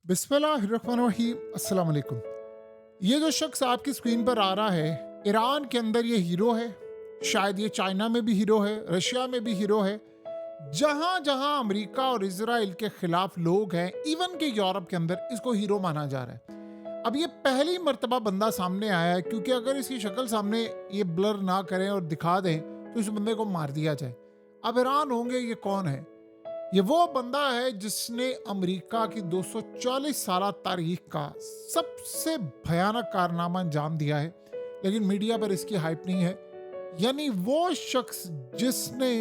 बिस्मिल्लाहिर्रहमानिर्रहीम, अस्सलाम वालेकुम। ये जो शख्स आपकी स्क्रीन पर आ रहा है, ईरान के अंदर ये हीरो है। शायद ये चाइना में भी हीरो है, रशिया में भी हीरो है। जहां जहां अमेरिका और इजराइल के खिलाफ लोग हैं, इवन के यूरोप के अंदर इसको हीरो माना जा रहा है। अब ये पहली मर्तबा बंदा सामने आया है, क्योंकि अगर इसकी शक्ल सामने ये ब्लर ना करें और दिखा दें तो इस बंदे को मार दिया जाए। अब हैरान होंगे ये कौन है। ये वो बंदा है जिसने अमेरिका की 240 साल तारीख का सबसे भयानक कारनामा अंजाम दिया है, लेकिन मीडिया पर इसकी हाइप नहीं है। यानी वो शख्स जिसने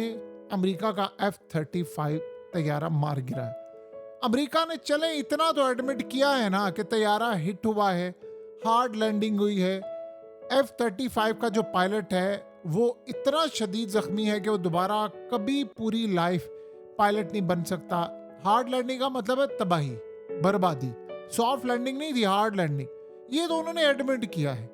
अमेरिका का F-35 तैयारा मार गिराया। अमेरिका ने चले इतना तो एडमिट किया है ना कि तैयारा हिट हुआ है, हार्ड लैंडिंग हुई है। F-35 का जो पायलट है वो इतना शदीद जख्मी है कि वो दोबारा कभी पूरी लाइफ पायलट नहीं बन सकता। हार्ड लैंडिंग का मतलब है तबाही, बर्बादी। सॉफ्ट लैंडिंग नहीं थी, हार्ड लैंडिंग। ये दोनों ने एडमिट किया है।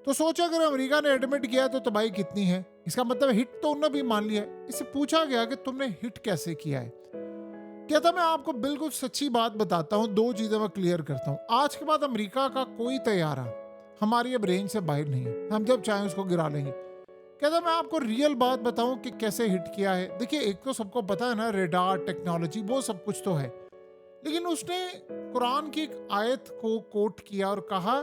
तो सोचा अगर अमेरिका ने एडमिट किया है तो तबाही कितनी है। इसका मतलब हिट तो उन्होंने भी मान लिया है। इससे पूछा गया कि तुमने हिट कैसे किया है। कहता मैं आपको बिल्कुल सच्ची बात बताता हूँ, दो चीजें मैं क्लियर करता हूँ। आज के बाद अमेरिका का कोई तैयारा हमारी अब रेंज से बाहर नहीं है, हम जब चाहें उसको गिरा लेंगे। कहता मैं आपको रियल बात बताऊं कि कैसे हिट किया है। देखिए, एक तो सबको पता है ना, रेडार टेक्नोलॉजी वो सब कुछ तो है, लेकिन उसने कुरान की एक आयत को कोट किया और कहा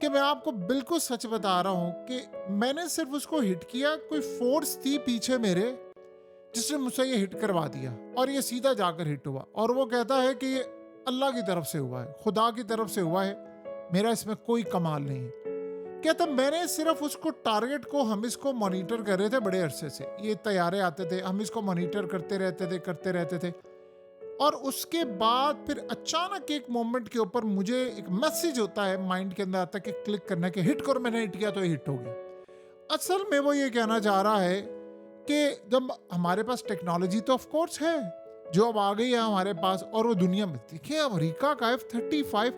कि मैं आपको बिल्कुल सच बता रहा हूं कि मैंने सिर्फ उसको हिट किया, कोई फोर्स थी पीछे मेरे जिसने मुझसे ये हिट करवा दिया और ये सीधा जाकर हिट हुआ। और वो कहता है कि ये अल्लाह की तरफ से हुआ है, खुदा की तरफ से हुआ है, मेरा इसमें कोई कमाल नहीं है। कहता मैंने सिर्फ उसको टारगेट को, हम इसको मॉनिटर कर रहे थे बड़े अरसे से, ये तैयारे आते थे, हम इसको मॉनिटर करते रहते थे। और उसके बाद फिर अचानक एक मोमेंट के ऊपर मुझे एक मैसेज होता है, माइंड के अंदर आता है कि क्लिक करना है कि हिट करो। मैंने हिट किया तो ये हिट हो गया। असल में वो ये कहना चाह रहा है कि जब हमारे पास टेक्नोलॉजी तो ऑफ कोर्स है, जो अब आ गई है हमारे पास, और वो दुनिया में देखिए अमेरिका का F-35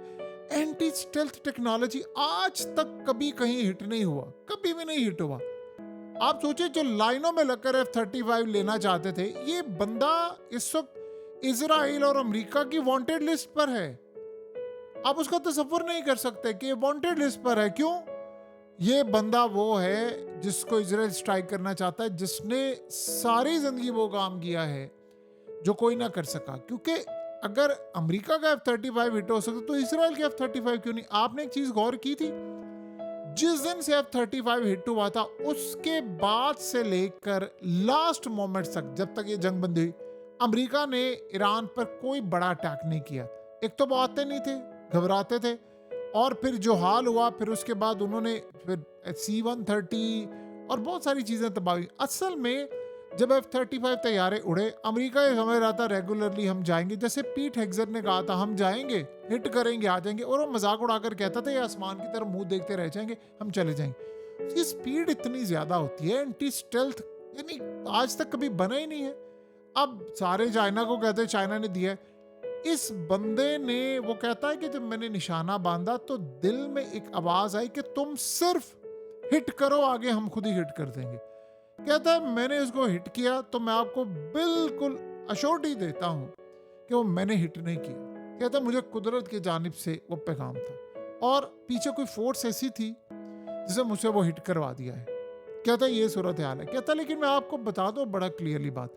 एंटी स्टेल्थ टेक्नोलॉजी आज तक कभी कहीं हिट नहीं हुआ, कभी भी नहीं हिट हुआ। आप सोचिए, जो लाइनों में लगकर F-35 लेना चाहते थे, ये बंदा इस वक्त इजराइल और अमेरिका की वांटेड लिस्ट पर है। आप उसका तसव्वुर नहीं कर सकते कि ये वांटेड लिस्ट पर है। क्यों? ये बंदा वो है जिसको इजराइल स्ट्राइक करना चाहता है, जिसने सारी जिंदगी वो काम किया है जो कोई ना कर सका। क्योंकि अगर अमेरिका का F-35 हिट हो सकता तो इसराइल के F-35 क्यों नहीं? आपने एक चीज गौर की थी, जिस दिन से F-35 हिट हुआ था उसके बाद से लेकर लास्ट मोमेंट तक, जब तक ये जंग बंद हुई, अमेरिका ने ईरान पर कोई बड़ा अटैक नहीं किया। एक तो वो आते नहीं थे, घबराते थे, और फिर जो हाल हुआ, फिर उसके बाद उन्होंने फिर C-130 और बहुत सारी चीजें तबाह हुई। असल में जब F-35 तैयारे उड़े, अमेरिका ये समझ रहा था रेगुलरली हम जाएंगे, जैसे पीट हेग्जर ने कहा था हम जाएंगे, हिट करेंगे, आ जाएंगे, और वो मजाक उड़ाकर कहता था ये आसमान की तरफ मुंह देखते रह जाएंगे, हम चले जाएंगे। उसकी स्पीड इतनी ज्यादा होती है, एंटी स्टेल्थ यानी आज तक कभी बना ही नहीं है। अब सारे चाइना को कहते हैं चाइना ने दिया है। इस बंदे ने, वो कहता है कि जब मैंने निशाना बांधा तो दिल में एक आवाज आई कि तुम सिर्फ हिट करो, आगे हम खुद ही हिट कर देंगे। कहता है मैंने उसको हिट किया तो मैं आपको बिल्कुल अश्योरिटी देता हूं कि वो मैंने हिट नहीं किया। कहता मुझे कुदरत की जानिब से वो पैगाम था और पीछे कोई फोर्स ऐसी थी जिसे मुझसे वो हिट करवा दिया है। कहता ये सूरत हाल है। कहता लेकिन मैं आपको बता दूं बड़ा क्लियरली बात,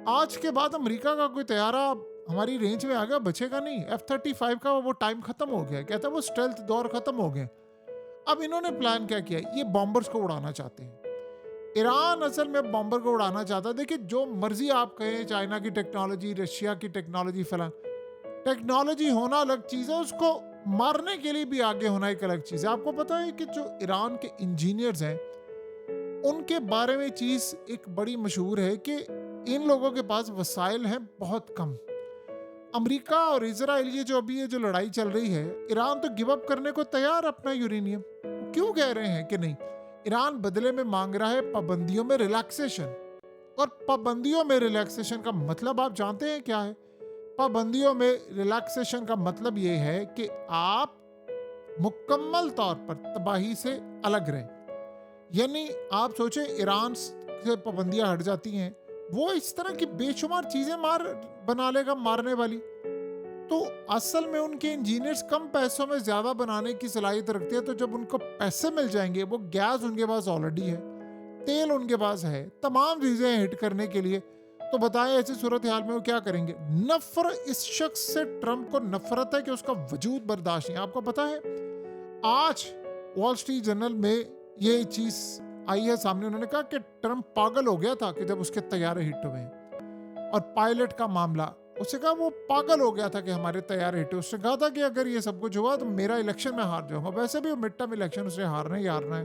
आज के बाद अमेरिका का कोई तैयारा हमारी रेंज में आ गया बचेगा नहीं। F-35 का वो टाइम खत्म हो गया। कहता वो स्टेल्थ दौर खत्म हो गए। अब इन्होंने प्लान क्या किया, ये बॉम्बर्स को उड़ाना चाहते हैं। ईरान असल में बॉम्बर को उड़ाना चाहता है। देखिए, जो मर्जी आप कहें, चाइना की टेक्नोलॉजी, रशिया की टेक्नोलॉजी, फलां, टेक्नोलॉजी होना अलग चीज है, उसको मारने के लिए भी आगे होना एक अलग चीज है। आपको पता है कि जो ईरान के इंजीनियर्स हैं उनके बारे में चीज एक बड़ी मशहूर है कि इन लोगों के पास वसाइल हैं बहुत कम। अमेरिका और इजराइल, ये जो अभी ये जो लड़ाई चल रही है, ईरान तो गिव अप करने को तैयार अपना यूरेनियम। क्यों कह रहे हैं कि नहीं? ईरान बदले में मांग रहा है पाबंदियों में रिलैक्सेशन। और पाबंदियों में रिलैक्सेशन का मतलब आप जानते हैं क्या है? पाबंदियों में रिलैक्सेशन का मतलब ये है कि आप मुकम्मल तौर पर तबाही से अलग रहें। यानी आप सोचें, ईरान से पाबंदियां हट जाती हैं, वो इस तरह की बेशुमार चीजें बना लेगा मारने वाली। तो असल में उनके इंजीनियर्स कम पैसों में ज्यादा बनाने की सलाहियत रखते हैं, तो जब उनको पैसे मिल जाएंगे, वो गैस उनके पास ऑलरेडी है, तेल उनके पास है, तमाम चीजें हिट करने के लिए, तो बताएं ऐसी सूरत हाल में वो क्या करेंगे। नफरत, इस शख्स से ट्रंप को नफरत है कि उसका वजूद बर्दाश्त नहीं। आपको पता है आज वॉल स्ट्रीट जर्नल में ये चीज आई है सामने, उन्होंने कहा कि ट्रंप पागल हो गया था कि जब उसके तैयारे हिट हुए हैं। और पायलट का मामला, उसने कहा वो पागल हो गया था कि हमारे तैयारे हिट हुए। उसने कहा था कि अगर ये सब कुछ हुआ तो मेरा इलेक्शन में हार जाऊंगा। वैसे भी मिड टर्म इलेक्शन उसने हारना ही हारना है।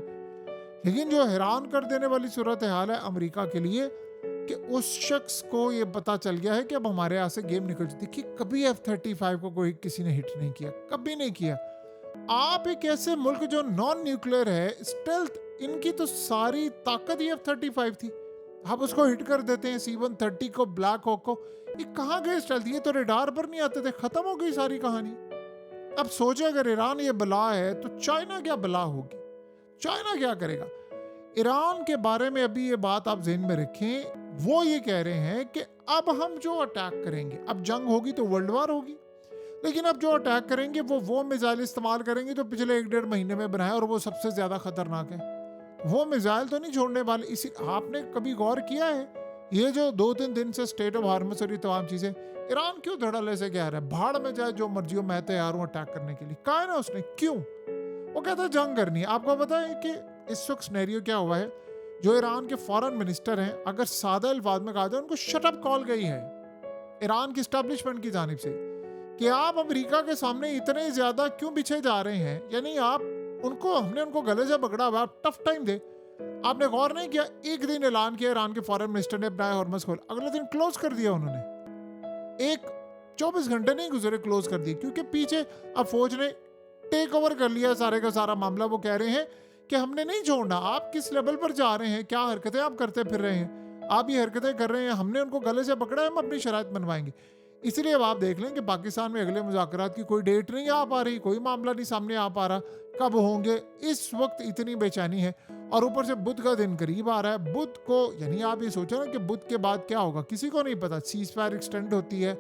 लेकिन जो हैरान कर देने वाली सूरत हाल है अमेरिका के लिए कि उस शख्स को ये पता चल गया है कि अब हमारे यहाँ से गेम निकल जाती। देखिए कभी F-35 को कोई किसी ने हिट नहीं किया, कभी नहीं किया। आप एक ऐसे मुल्क जो नॉन न्यूक्लियर है, स्टेल्थ, इनकी तो सारी ताकत ही F-35 थी, आप उसको हिट कर देते हैं। C-130 को, ब्लैक हॉक को, ये कहाँ गए स्टेल्थ? ये तो रेडार पर नहीं आते थे, खत्म हो गई सारी कहानी। अब सोचे अगर ईरान ये बला है तो चाइना क्या बला होगी, चाइना क्या करेगा। ईरान के बारे में अभी ये बात आप ज़हन में रखें, वो ये कह रहे हैं कि अब हम जो अटैक करेंगे, अब जंग होगी तो वर्ल्ड वार होगी, लेकिन अब जो अटैक करेंगे वो मिसाइल इस्तेमाल करेंगे जो पिछले 1-1.5 महीने में बनाए, और वो सबसे ज्यादा खतरनाक है। वो मिसाइल तो नहीं छोड़ने वाले। इसी आपने कभी गौर किया है ये जो 2-3 दिन से स्टेट ऑफ हार्मस और ये तमाम चीजें, ईरान क्यों धड़ल्ले से कह रहा है भाड़ में जाए जो मर्जी हो, मैं तैयार हूं अटैक करने के लिए। कहा है ना उसने, क्यों? वो कहता है जंग करनी है। आपको पता है कि इस वक्त सिनेरियो क्या हुआ है, जो ईरान के फॉरेन मिनिस्टर हैं, अगर सादा अल्फाज में कहा जाए, उनको शट अप कॉल गई है ईरान की एस्टेब्लिशमेंट की जानिब से कि आप अमेरिका के सामने इतने ज्यादा क्यों पीछे जा रहे हैं, यानी आप उनको, हमने उनको गले से पकड़ा हुआ, आप टफ टाइम दे। आपने गौर नहीं किया, एक दिन ऐलान किया ईरान के फॉरेन मिनिस्टर ने अपना हॉर्मस खोल, अगले दिन क्लोज कर दिया उन्होंने। एक 24 घंटे नहीं गुजरे, क्लोज कर दिए, क्योंकि पीछे अब फौज ने टेक ओवर कर लिया सारे का सारा मामला। वो कह रहे हैं कि हमने नहीं छोड़ना। आप किस लेवल पर जा रहे हैं, क्या हरकतें आप करते फिर रहे हैं, आप ये हरकतें कर रहे हैं, हमने उनको गले से पकड़ा है, हम अपनी शराइत बनवाएंगे। इसलिए अब आप देख लें कि पाकिस्तान में अगले मुज़ाकरात की कोई डेट नहीं आ पा रही, कोई मामला नहीं सामने आ पा रहा, कब होंगे, इस वक्त इतनी बेचैनी है। और ऊपर से बुध का दिन करीब आ रहा है। बुध को, यानी आप ये सोचो ना कि बुध के बाद क्या होगा, किसी को नहीं पता। सीज फायर एक्सटेंड होती है,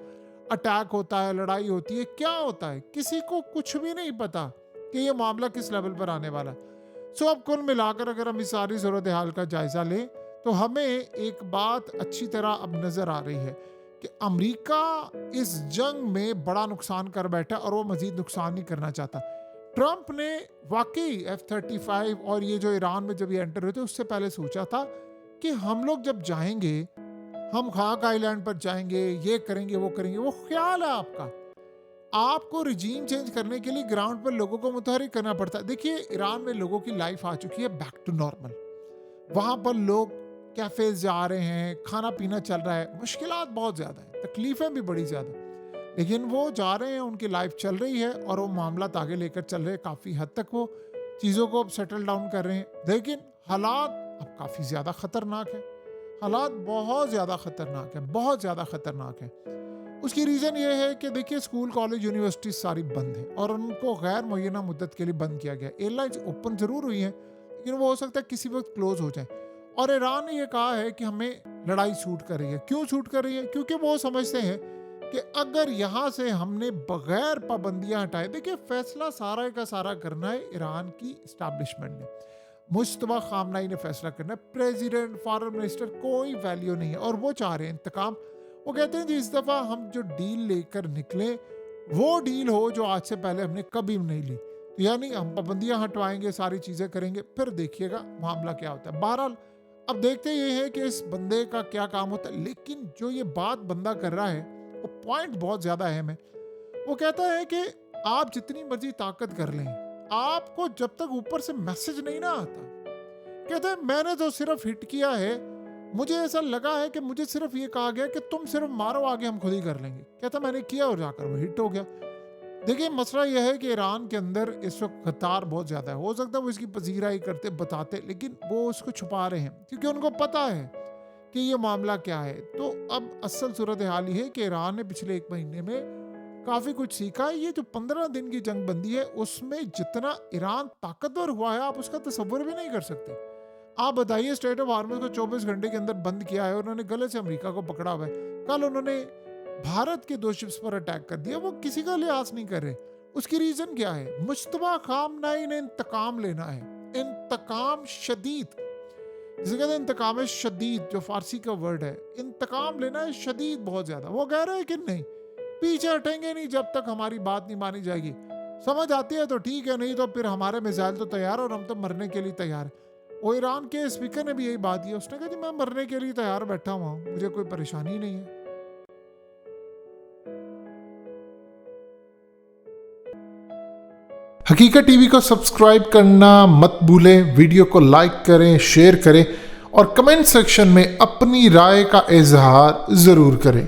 अटैक होता है, लड़ाई होती है, क्या होता है, किसी को कुछ भी नहीं पता कि ये मामला किस लेवल पर आने वाला है। सो अब कुल मिलाकर अगर हम इस सारी सूरत हाल का जायजा लें तो हमें एक बात अच्छी तरह अब नजर आ रही है कि अमेरिका इस जंग में बड़ा नुकसान कर बैठा और वो मजीद नुकसान नहीं करना चाहता। ट्रंप ने वाकई F-35 और ये जो ईरान में जब ये एंटर हुए थे उससे पहले सोचा था कि हम लोग जब जाएंगे, हम खाक आइलैंड पर जाएंगे, ये करेंगे वो करेंगे। वो ख्याल है आपका, आपको रिजीम चेंज करने के लिए ग्राउंड पर लोगों को मुतहरिक करना पड़ता है। देखिए ईरान में लोगों की लाइफ आ चुकी है बैक टू नॉर्मल, वहां पर लोग कैफेज जा रहे हैं, खाना पीना चल रहा है, मुश्किलात बहुत ज़्यादा है, तकलीफ़ें भी बड़ी ज़्यादा, लेकिन वो जा रहे हैं, उनकी लाइफ चल रही है और वो मामला आगे लेकर चल रहे हैं। काफ़ी हद तक वो चीज़ों को अब सेटल डाउन कर रहे हैं, लेकिन हालात अब काफ़ी ज़्यादा ख़तरनाक है। हालात बहुत ज़्यादा ख़तरनाक है, बहुत ज़्यादा ख़तरनाक है। उसकी रीज़न ये है कि देखिए स्कूल कॉलेज यूनिवर्सिटी सारी बंद है और उनको गैर मुय्यना मुद्दत के लिए बंद किया गया। एयरलाइंस ओपन ज़रूर हुई हैं, लेकिन वो हो सकता है किसी वक्त क्लोज हो जाए। और ईरान ने ये कहा है कि हमें लड़ाई सूट कर रही है। क्यों सूट कर रही है? क्योंकि वो समझते हैं कि अगर यहाँ से हमने बगैर पाबंदियाँ हटाए, देखिए फैसला सारा का सारा करना है ईरान की इस्टेब्लिशमेंट ने, मुश्तबा खामनाई ने फैसला करना है, प्रेसिडेंट, फॉरेन मिनिस्टर, कोई वैल्यू नहीं है। और वो चाह रहे हैं इंतकाम। वो कहते हैं जी इस दफ़ा हम जो डील लेकर निकले वो डील हो जो आज से पहले हमने कभी नहीं ली, यानी हम पाबंदियाँ हटवाएंगे, सारी चीज़ें करेंगे, फिर देखिएगा मामला क्या होता है। बहरहाल अब देखते ये है कि इस बंदे का क्या काम होता है। लेकिन जो ये बात बंदा कर रहा है वो पॉइंट बहुत ज़्यादा अहम है। वो कहता है कि आप जितनी मर्जी ताकत कर लें, आपको जब तक ऊपर से मैसेज नहीं ना आता, कहते हैं मैंने तो सिर्फ हिट किया है, मुझे ऐसा लगा है कि मुझे सिर्फ ये कहा गया कि तुम सिर्फ मारो, आगे हम खुद ही कर लेंगे। कहता मैंने किया और जाकर वो हिट हो गया। देखिए मसला यह है कि ईरान के अंदर इस वक्त खतरा बहुत ज़्यादा है। हो सकता है वो इसकी पजीराई करते, बताते, लेकिन वो उसको छुपा रहे हैं क्योंकि उनको पता है कि ये मामला क्या है। तो अब असल सूरत हाल ये है कि ईरान ने पिछले 1 महीने में काफ़ी कुछ सीखा है। ये जो 15 दिन की जंग बंदी है उसमें जितना ईरान ताकतवर हुआ है आप उसका तसव्वुर भी नहीं कर सकते। आप बताइए, स्टेट ऑफ हार्मस को 24 घंटे के अंदर बंद किया है, उन्होंने गले से अमेरिका को पकड़ा हुआ है। कल उन्होंने भारत के 2 शिप्स पर अटैक कर दिया, वो किसी का लिहाज नहीं कर रहे। उसकी रीजन क्या है? मुश्तबा खामनेई ने इंतकाम लेना है, इंतकाम शदीद, जिसे कहते हैं इंतकाम शदीद, जो फारसी का वर्ड है, इंतकाम लेना है शदीद, बहुत ज्यादा। वो कह रहे हैं कि नहीं, पीछे हटेंगे नहीं जब तक हमारी बात नहीं मानी जाएगी। समझ आती है तो ठीक है, नहीं तो फिर हमारे मिसाइल तो तैयार और हम तो मरने के लिए तैयार है। और ईरान के स्पीकर ने भी यही बात की, उसने कहा कि मैं मरने के लिए तैयार बैठा हुआ हूँ, मुझे कोई परेशानी नहीं है। हकीकत टीवी को सब्सक्राइब करना मत भूलें, वीडियो को लाइक करें, शेयर करें और कमेंट सेक्शन में अपनी राय का इजहार जरूर करें।